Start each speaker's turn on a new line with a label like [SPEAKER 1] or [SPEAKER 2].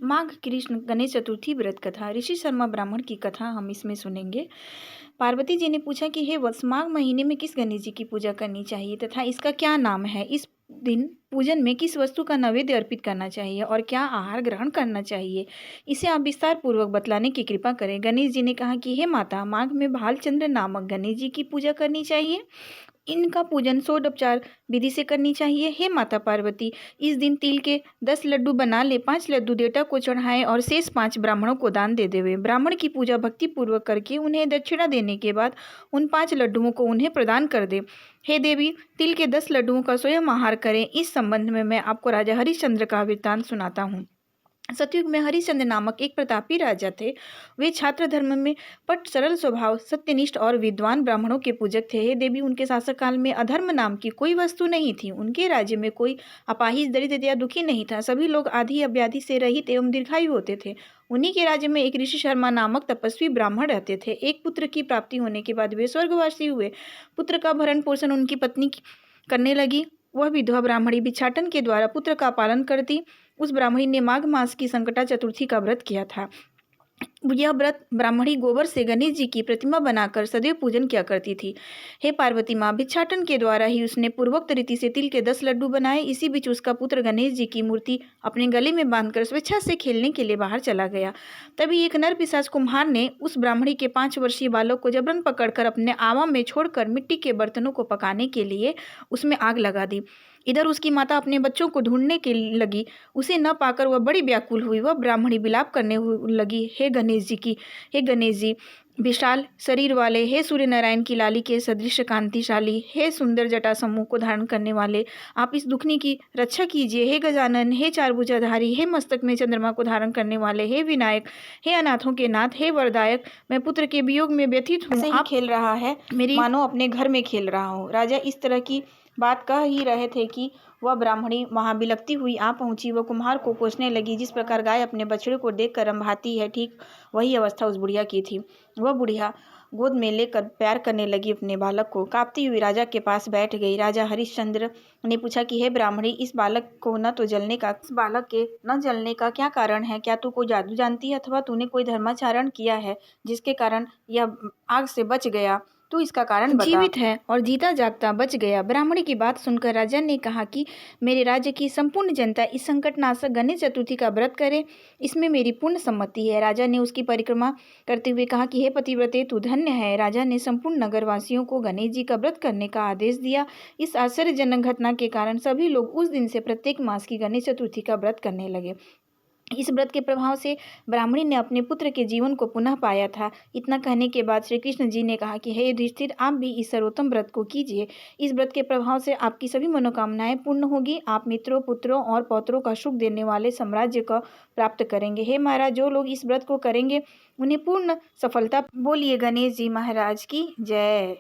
[SPEAKER 1] माघ कृष्ण गणेश चतुर्थी व्रत कथा। ऋषि शर्मा ब्राह्मण की कथा हम इसमें सुनेंगे। पार्वती जी ने पूछा कि हे वत्स, माघ महीने में किस गणेश जी की पूजा करनी चाहिए तथा इसका क्या नाम है। इस दिन पूजन में किस वस्तु का नैवेद्य अर्पित करना चाहिए और क्या आहार ग्रहण करना चाहिए, इसे आप विस्तार पूर्वक बतलाने की कृपा करें। गणेश जी ने कहा कि हे माता, माघ में भालचंद्र नामक गणेश जी की पूजा करनी चाहिए। इनका पूजन षोडोपचार विधि से करनी चाहिए। हे माता पार्वती, इस दिन तिल के 10 लड्डू बना ले, 5 लड्डू देवता को चढ़ाएं और शेष 5 ब्राह्मणों को दान दे देवे। ब्राह्मण की पूजा भक्ति पूर्वक करके उन्हें दक्षिणा देने के बाद उन 5 लड्डुओं को उन्हें प्रदान कर दे। हे देवी, तिल के 10 लड्डुओं का स्वयं आहार करें। इस संबंध में मैं आपको राजा हरिश्चंद्र का वृत्तांत सुनाता हूँ। सतयुग में हरिश्चंद्र नामक एक प्रतापी राजा थे। वे छात्र धर्म में पट, सरल स्वभाव, सत्यनिष्ठ और विद्वान ब्राह्मणों के पूजक थे। हे देवी, उनके शासनकाल में अधर्म नाम की कोई वस्तु नहीं थी। उनके राज्य में कोई अपाहिज, दरिद्र या दुखी नहीं था। सभी लोग आदि व्याधि से रहित एवं दीर्घायु होते थे। उन्हीं के राज्य में एक ऋषि शर्मा नामक तपस्वी ब्राह्मण रहते थे। एक पुत्र की प्राप्ति होने के बाद वे स्वर्गवासी हुए। पुत्र का भरण पोषण उनकी पत्नी करने लगी। वह विधवा ब्राह्मणी भिक्षाटन के द्वारा पुत्र का पालन करती। उस ब्राह्मणी ने माघ मास की संकटा चतुर्थी का व्रत किया था। यह व्रत ब्राह्मणी गोबर से गणेश जी की प्रतिमा बनाकर सदैव पूजन किया करती थी। हे पार्वती माँ, भिक्षाटन के द्वारा ही उसने पूर्वोक्त रीति से तिल के 10 लड्डू बनाए। इसी बीच उसका पुत्र गणेश जी की मूर्ति अपने गले में बांधकर स्वेच्छा से खेलने के लिए बाहर चला गया। तभी एक नर पिशाच कुम्हार ने उस ब्राह्मणी के 5 वर्षीय बालक को जबरन पकड़कर अपने आवा में छोड़कर मिट्टी के बर्तनों को पकाने के लिए उसमें आग लगा दी। इधर उसकी माता अपने बच्चों को ढूंढने के लगी। उसे न पाकर वह बड़ी व्याकुल हुई। वह ब्राह्मणी विलाप करने लगी, हे गणेश जी, विशाल शरीर वाले, हे सूर्य नारायण की लाली के सदृश कांतिशाली, हे सुंदर जटा समूह को धारण करने वाले, आप इस दुखनी की रक्षा कीजिए। हे गजानन, हे चार भुजाधारी, हे मस्तक में चंद्रमा को धारण करने वाले, हे विनायक, हे अनाथों के नाथ, हे वरदायक, मैं पुत्र के वियोग में व्यथित हूँ। आप खेल रहा है मेरी मानो अपने घर में खेल रहा हूँ। राजा इस तरह की बात कह ही रहे थे कि वह ब्राह्मणी वहां बिलखती हुई आ पहुंची। वह कुम्हार को कोसने लगी। जिस प्रकार गाय अपने बछड़े को देखकर रंभाती है, ठीक वही अवस्था उस बुढ़िया की थी। वह बुढ़िया गोद में लेकर प्यार करने लगी अपने बालक को। कांपती हुई राजा के पास बैठ गई। राजा हरिश्चंद्र ने पूछा कि हे ब्राह्मणी, इस बालक के न जलने का क्या कारण है? क्या तू कोई जादू जानती है अथवा तूने कोई धर्माचरण किया है जिसके कारण यह आग से बच गया? तू इसका कारण बता। जीवित है और जीता जागता बच गया। ब्राह्मणी की बात सुनकर राजा ने कहा कि मेरे राज्य की संपूर्ण जनता इस संकटनाशक गणेश चतुर्थी का व्रत करे, इसमें मेरी पूर्ण सम्मति है। राजा ने उसकी परिक्रमा करते हुए कहा कि हे पतिव्रते, तू धन्य है। राजा ने संपूर्ण नगरवासियों को गणेश जी का व्रत करने का आदेश दिया। इस आश्चर्यजनक घटना के कारण सभी लोग उस दिन से प्रत्येक मास की गणेश चतुर्थी का व्रत करने लगे। इस व्रत के प्रभाव से ब्राह्मणी ने अपने पुत्र के जीवन को पुनः पाया था। इतना कहने के बाद श्री कृष्ण जी ने कहा कि हे युधिष्ठिर, आप भी इस सर्वोत्तम व्रत को कीजिए। इस व्रत के प्रभाव से आपकी सभी मनोकामनाएं पूर्ण होगी। आप मित्रों, पुत्रों और पौत्रों का सुख देने वाले साम्राज्य को प्राप्त करेंगे। हे महाराज, जो लोग इस व्रत को करेंगे उन्हें पूर्ण सफलता। बोलिए गणेश जी महाराज की जय।